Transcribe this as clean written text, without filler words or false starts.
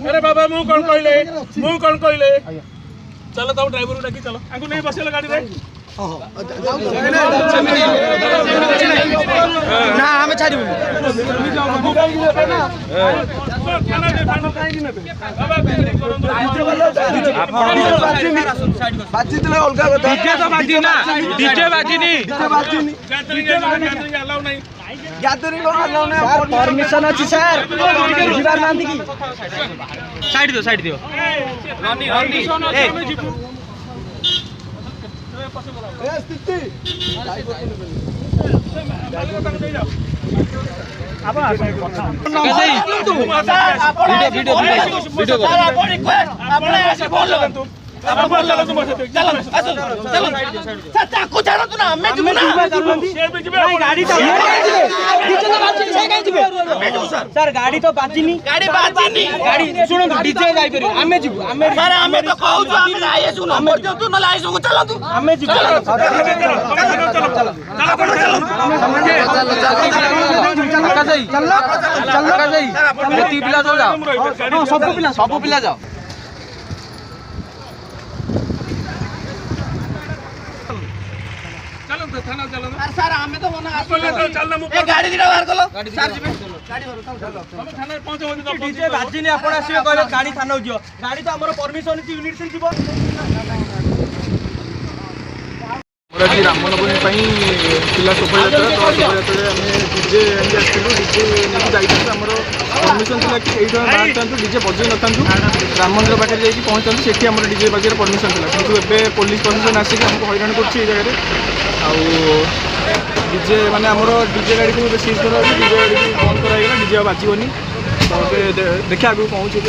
अरे बाबा मु कौन कहले चलो तुम ड्राइवर को डाकी चलो आंकु नहीं बसेलो गाड़ी रे ना हमें छाड़िबु बाजिले अलगा कथा डीजे तो बाजी ना डीजे बाजीनी गैदरिंग अलाउ नहीं सर परमिशन अछि सर बुझिबार नांदी की साइड दियो ए स्थिति सर गाड़ी तो बाजिनी गाड़ी सुनो डीजे जाई परियो हमें जीवु हमें सर हमें तो कहू जो हम आए सुनो हम तो न लाए सुनो चलो तू हमें जीवु सब पिला जाओ थाना चलो सर हमें तो मना चलना ए गाड़ी दिटा बाहर कलो थाना पहुंचो डीजे बाजिनी आपण आसीबे कहले गाड़ी थाना जियो गाड़ी तो हमर परमिशन यूनिट से जीवो मोराजी रामनवमी पिला शोभायात्रा तो शोभायात्रा आम डीजे आसलु डीजे नहीं आमर परमिशन था कि ये बाहर था डीजे बजे न था राम मंदिर पाखे जाकि पहुँचा से डीजे बजे परमिशन था कि पुलिस प्रशासन आसिक आमको हैरान कर जगह डीजे माने आमर डीजे गाड़ी को सीज कर डीजे गाड़ी बंद कराइला डीजे बाजबनी तो देखा आगे पहुँचे